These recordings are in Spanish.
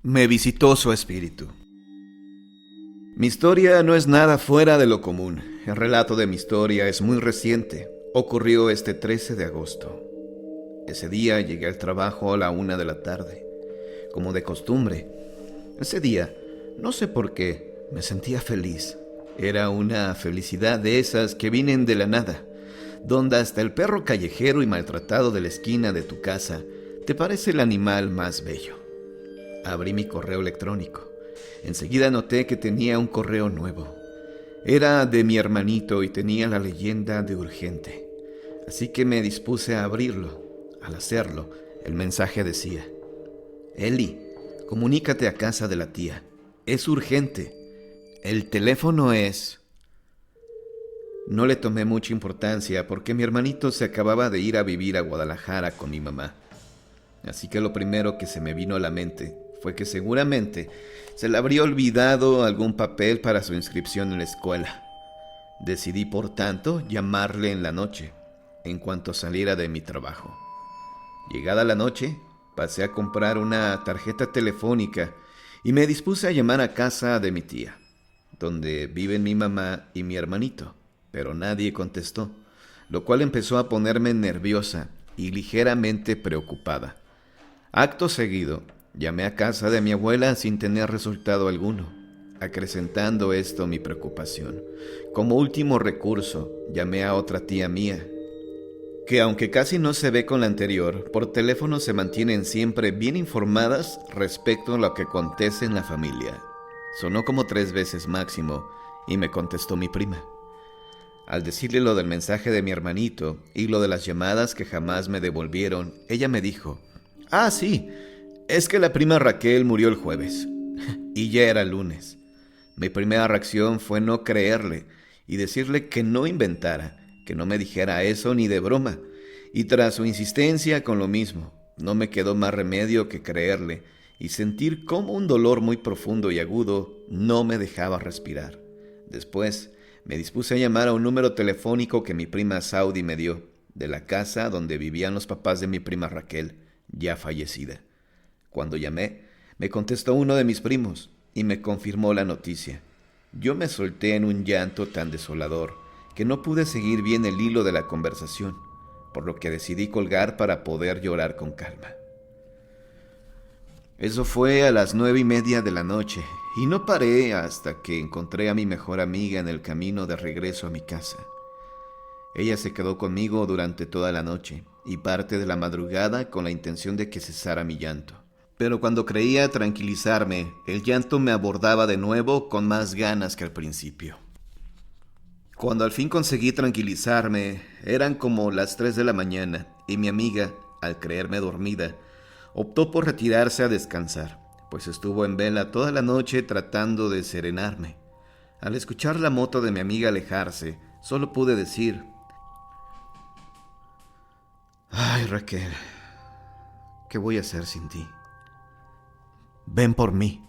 Me visitó su espíritu. Mi historia no es nada fuera de lo común. El relato de mi historia es muy reciente. Ocurrió este 13 de agosto. Ese día llegué al trabajo a la 1 de la tarde, como de costumbre. Ese día, no sé por qué, me sentía feliz. Era una felicidad de esas que vienen de la nada, donde hasta el perro callejero y maltratado de la esquina de tu casa te parece el animal más bello. Abrí mi correo electrónico. Enseguida noté que tenía un correo nuevo. Era de mi hermanito y tenía la leyenda de urgente. Así que me dispuse a abrirlo. Al hacerlo, el mensaje decía: Eli, comunícate a casa de la tía. Es urgente. El teléfono es... No le tomé mucha importancia porque mi hermanito se acababa de ir a vivir a Guadalajara con mi mamá. Así que lo primero que se me vino a la mente fue que seguramente se le habría olvidado algún papel para su inscripción en la escuela. Decidí, por tanto, llamarle en la noche, en cuanto saliera de mi trabajo. Llegada la noche, pasé a comprar una tarjeta telefónica y me dispuse a llamar a casa de mi tía, donde viven mi mamá y mi hermanito, pero nadie contestó, lo cual empezó a ponerme nerviosa y ligeramente preocupada. Acto seguido, llamé a casa de mi abuela sin tener resultado alguno, acrecentando esto mi preocupación. Como último recurso, llamé a otra tía mía, que aunque casi no se ve con la anterior, por teléfono se mantienen siempre bien informadas respecto a lo que acontece en la familia. Sonó como 3 veces máximo y me contestó mi prima. Al decirle lo del mensaje de mi hermanito y lo de las llamadas que jamás me devolvieron, ella me dijo: «Ah, sí, es que la prima Raquel murió el jueves». Y ya era lunes. Mi primera reacción fue no creerle y decirle que no inventara, que no me dijera eso ni de broma. Y tras su insistencia con lo mismo, no me quedó más remedio que creerle y sentir cómo un dolor muy profundo y agudo no me dejaba respirar. Después, me dispuse a llamar a un número telefónico que mi prima Saudi me dio, de la casa donde vivían los papás de mi prima Raquel, ya fallecida. Cuando llamé, me contestó uno de mis primos y me confirmó la noticia. Yo me solté en un llanto tan desolador que no pude seguir bien el hilo de la conversación, por lo que decidí colgar para poder llorar con calma. Eso fue a las 9:30 de la noche, y no paré hasta que encontré a mi mejor amiga en el camino de regreso a mi casa. Ella se quedó conmigo durante toda la noche y parte de la madrugada con la intención de que cesara mi llanto. Pero cuando creía tranquilizarme, el llanto me abordaba de nuevo con más ganas que al principio. Cuando al fin conseguí tranquilizarme, eran como las 3 de la mañana y mi amiga, al creerme dormida, optó por retirarse a descansar, pues estuvo en vela toda la noche tratando de serenarme. Al escuchar la moto de mi amiga alejarse, solo pude decir: «Ay, Raquel, ¿qué voy a hacer sin ti? Ven por mí».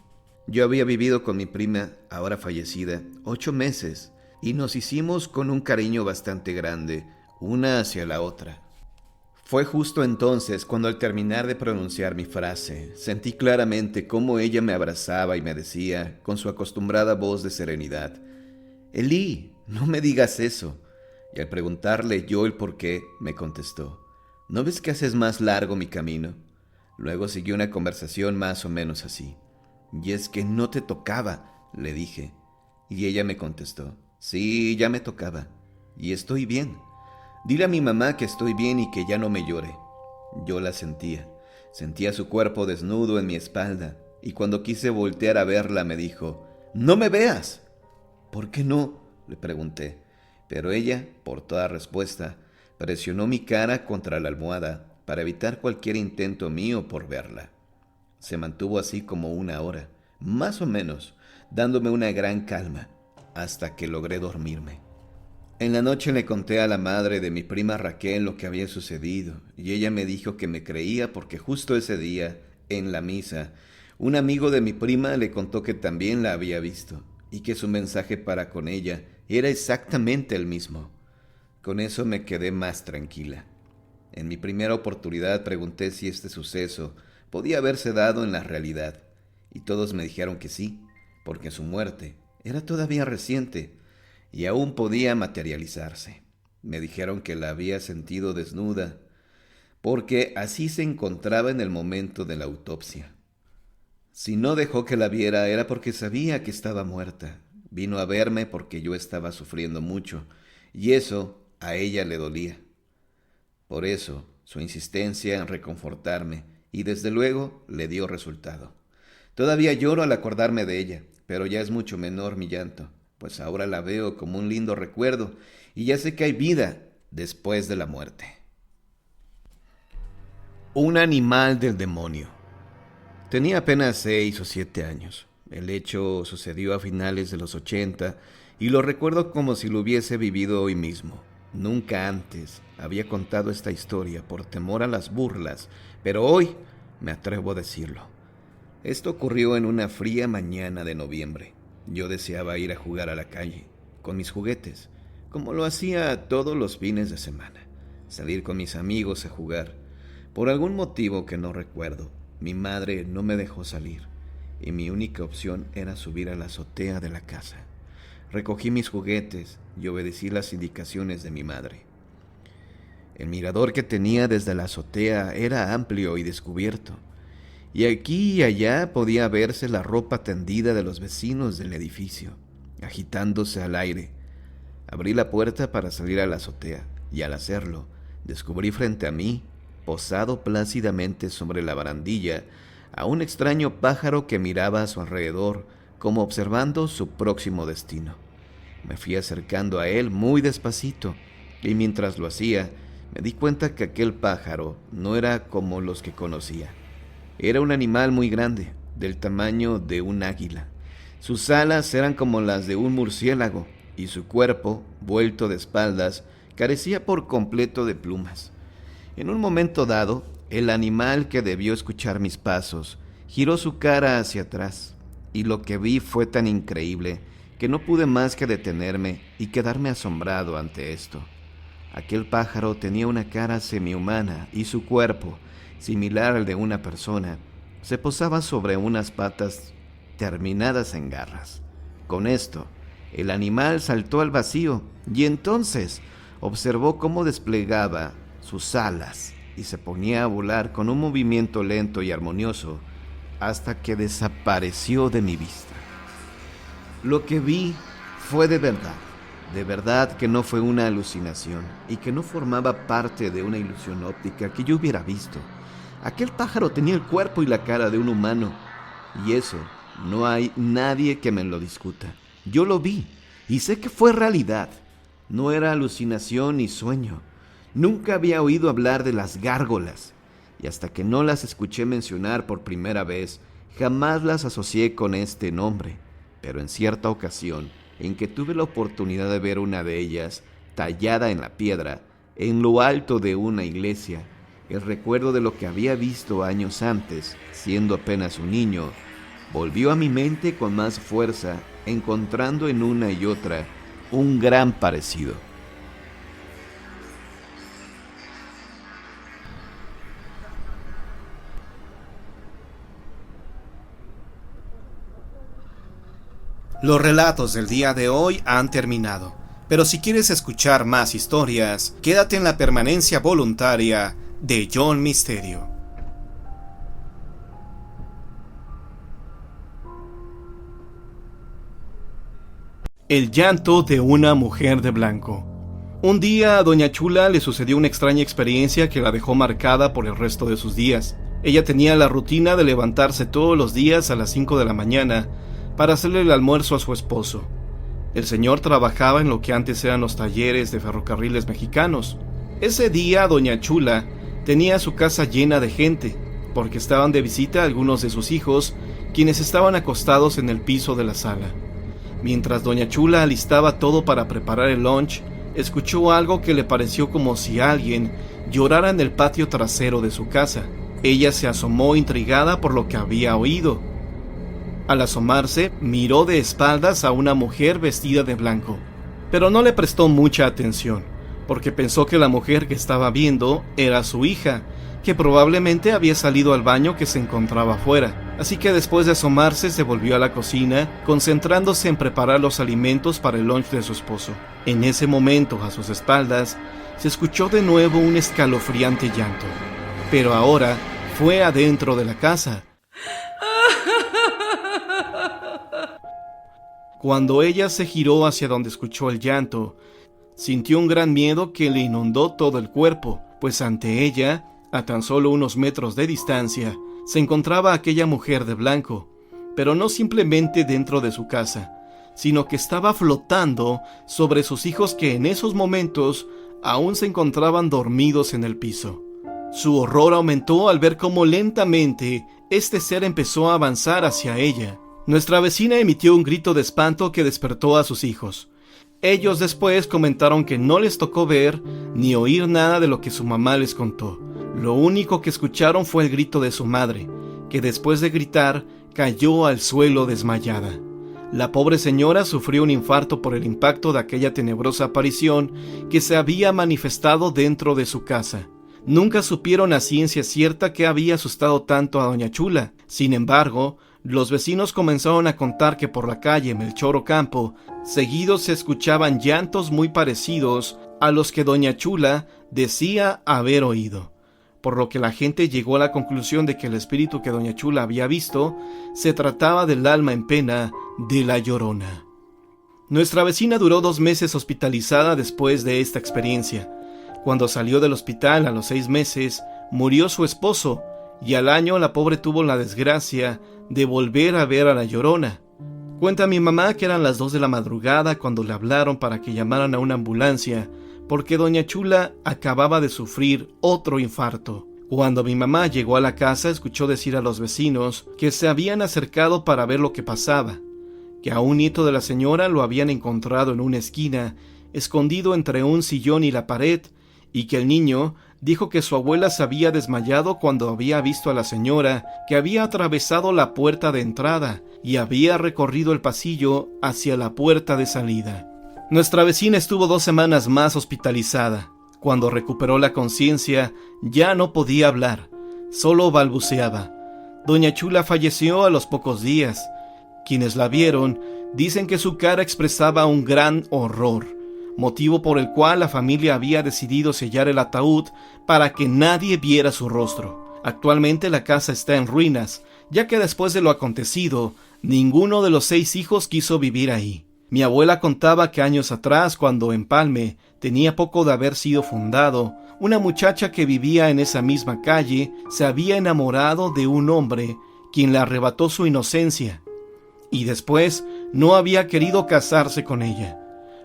Yo había vivido con mi prima, ahora fallecida, 8 meses, y nos hicimos con un cariño bastante grande, una hacia la otra. Fue justo entonces cuando, al terminar de pronunciar mi frase, sentí claramente cómo ella me abrazaba y me decía, con su acostumbrada voz de serenidad: «Eli, no me digas eso». Y al preguntarle yo el por qué, me contestó: «¿No ves que haces más largo mi camino?». Luego siguió una conversación más o menos así. «Y es que no te tocaba», le dije. Y ella me contestó: «Sí, ya me tocaba. Y estoy bien. Dile a mi mamá que estoy bien y que ya no me llore». Yo la sentía su cuerpo desnudo en mi espalda, y cuando quise voltear a verla me dijo: «¡No me veas!». «¿Por qué no?», le pregunté, pero ella, por toda respuesta, presionó mi cara contra la almohada para evitar cualquier intento mío por verla. Se mantuvo así como 1 hora, más o menos, dándome una gran calma, hasta que logré dormirme. En la noche le conté a la madre de mi prima Raquel lo que había sucedido, y ella me dijo que me creía porque justo ese día, en la misa, un amigo de mi prima le contó que también la había visto, y que su mensaje para con ella era exactamente el mismo. Con eso me quedé más tranquila. En mi primera oportunidad pregunté si este suceso podía haberse dado en la realidad, y todos me dijeron que sí, porque su muerte era todavía reciente y aún podía materializarse. Me dijeron que la había sentido desnuda, porque así se encontraba en el momento de la autopsia. Si no dejó que la viera era porque sabía que estaba muerta. Vino a verme porque yo estaba sufriendo mucho, y eso a ella le dolía. Por eso, su insistencia en reconfortarme, y desde luego le dio resultado. Todavía lloro al acordarme de ella, pero ya es mucho menor mi llanto, pues ahora la veo como un lindo recuerdo, y ya sé que hay vida después de la muerte. Un animal del demonio. Tenía apenas 6 o 7 años. El hecho sucedió a finales de los 80 y lo recuerdo como si lo hubiese vivido hoy mismo. Nunca antes había contado esta historia por temor a las burlas, pero hoy me atrevo a decirlo. Esto ocurrió en una fría mañana de noviembre. Yo deseaba ir a jugar a la calle, con mis juguetes, como lo hacía todos los fines de semana. Salir con mis amigos a jugar. Por algún motivo que no recuerdo, mi madre no me dejó salir, y mi única opción era subir a la azotea de la casa. Recogí mis juguetes y obedecí las indicaciones de mi madre. El mirador que tenía desde la azotea era amplio y descubierto, y aquí y allá podía verse la ropa tendida de los vecinos del edificio, agitándose al aire. Abrí la puerta para salir a la azotea, y al hacerlo, descubrí frente a mí, posado plácidamente sobre la barandilla, a un extraño pájaro que miraba a su alrededor, como observando su próximo destino. Me fui acercando a él muy despacito, y mientras lo hacía, me di cuenta que aquel pájaro no era como los que conocía. Era un animal muy grande, del tamaño de un águila. Sus alas eran como las de un murciélago, y su cuerpo, vuelto de espaldas, carecía por completo de plumas. En un momento dado, el animal, que debió escuchar mis pasos, giró su cara hacia atrás, y lo que vi fue tan increíble que no pude más que detenerme y quedarme asombrado ante esto. Aquel pájaro tenía una cara semihumana y su cuerpo, similar al de una persona, se posaba sobre unas patas terminadas en garras. Con esto, el animal saltó al vacío y entonces observó cómo desplegaba sus alas y se ponía a volar con un movimiento lento y armonioso hasta que desapareció de mi vista. Lo que vi fue de verdad que no fue una alucinación y que no formaba parte de una ilusión óptica que yo hubiera visto. Aquel pájaro tenía el cuerpo y la cara de un humano, y eso no hay nadie que me lo discuta. Yo lo vi y sé que fue realidad. No era alucinación ni sueño. Nunca había oído hablar de las gárgolas, y hasta que no las escuché mencionar por primera vez, jamás las asocié con este nombre. Pero en cierta ocasión, en que tuve la oportunidad de ver una de ellas, tallada en la piedra, en lo alto de una iglesia, el recuerdo de lo que había visto años antes, siendo apenas un niño, volvió a mi mente con más fuerza, encontrando en una y otra un gran parecido. Los relatos del día de hoy han terminado, pero si quieres escuchar más historias, quédate en la permanencia voluntaria de John Misterio. El llanto de una mujer de blanco. Un día a Doña Chula le sucedió una extraña experiencia que la dejó marcada por el resto de sus días. Ella tenía la rutina de levantarse todos los días a las 5 de la mañana para hacerle el almuerzo a su esposo. El señor trabajaba en lo que antes eran los talleres de ferrocarriles mexicanos. Ese día Doña Chula tenía su casa llena de gente, porque estaban de visita algunos de sus hijos, quienes estaban acostados en el piso de la sala. Mientras Doña Chula alistaba todo para preparar el lunch, escuchó algo que le pareció como si alguien llorara en el patio trasero de su casa. Ella se asomó intrigada por lo que había oído. Al asomarse, miró de espaldas a una mujer vestida de blanco, pero no le prestó mucha atención, porque pensó que la mujer que estaba viendo era su hija, que probablemente había salido al baño que se encontraba afuera. Así que después de asomarse se volvió a la cocina, concentrándose en preparar los alimentos para el lunch de su esposo. En ese momento, a sus espaldas, se escuchó de nuevo un escalofriante llanto, pero ahora fue adentro de la casa. Cuando ella se giró hacia donde escuchó el llanto, sintió un gran miedo que le inundó todo el cuerpo, pues ante ella, a tan solo unos metros de distancia, se encontraba aquella mujer de blanco, pero no simplemente dentro de su casa, sino que estaba flotando sobre sus hijos que en esos momentos aún se encontraban dormidos en el piso. Su horror aumentó al ver cómo lentamente este ser empezó a avanzar hacia ella. Nuestra vecina emitió un grito de espanto que despertó a sus hijos. Ellos después comentaron que no les tocó ver ni oír nada de lo que su mamá les contó. Lo único que escucharon fue el grito de su madre, que después de gritar cayó al suelo desmayada. La pobre señora sufrió un infarto por el impacto de aquella tenebrosa aparición que se había manifestado dentro de su casa. Nunca supieron a ciencia cierta qué había asustado tanto a doña Chula. Sin embargo, los vecinos comenzaron a contar que por la calle Melchor Ocampo seguido se escuchaban llantos muy parecidos a los que doña Chula decía haber oído, por lo que la gente llegó a la conclusión de que el espíritu que doña Chula había visto se trataba del alma en pena de la Llorona. Nuestra vecina duró 2 meses hospitalizada después de esta experiencia. Cuando salió del hospital a los 6 meses, murió su esposo, y al año la pobre tuvo la desgracia de volver a ver a la Llorona. Cuenta mi mamá que eran las 2 de la madrugada cuando le hablaron para que llamaran a una ambulancia, porque doña Chula acababa de sufrir otro infarto. Cuando mi mamá llegó a la casa, escuchó decir a los vecinos que se habían acercado para ver lo que pasaba, que a un nieto de la señora lo habían encontrado en una esquina, escondido entre un sillón y la pared, y que el niño dijo que su abuela se había desmayado cuando había visto a la señora que había atravesado la puerta de entrada y había recorrido el pasillo hacia la puerta de salida. Nuestra vecina estuvo 2 semanas más hospitalizada. Cuando recuperó la conciencia, ya no podía hablar, solo balbuceaba. Doña Chula falleció a los pocos días. Quienes la vieron dicen que su cara expresaba un gran horror, motivo por el cual la familia había decidido sellar el ataúd para que nadie viera su rostro. Actualmente la casa está en ruinas, ya que después de lo acontecido, ninguno de los 6 hijos quiso vivir ahí. Mi abuela contaba que años atrás, cuando Empalme tenía poco de haber sido fundado, una muchacha que vivía en esa misma calle se había enamorado de un hombre quien le arrebató su inocencia, y después no había querido casarse con ella,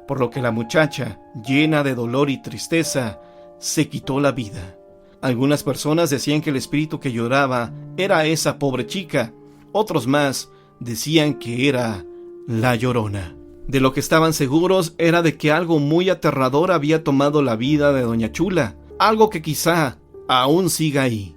por lo que la muchacha, llena de dolor y tristeza, se quitó la vida. Algunas personas decían que el espíritu que lloraba era esa pobre chica, otros más decían que era la Llorona. De lo que estaban seguros era de que algo muy aterrador había tomado la vida de doña Chula, algo que quizá aún siga ahí.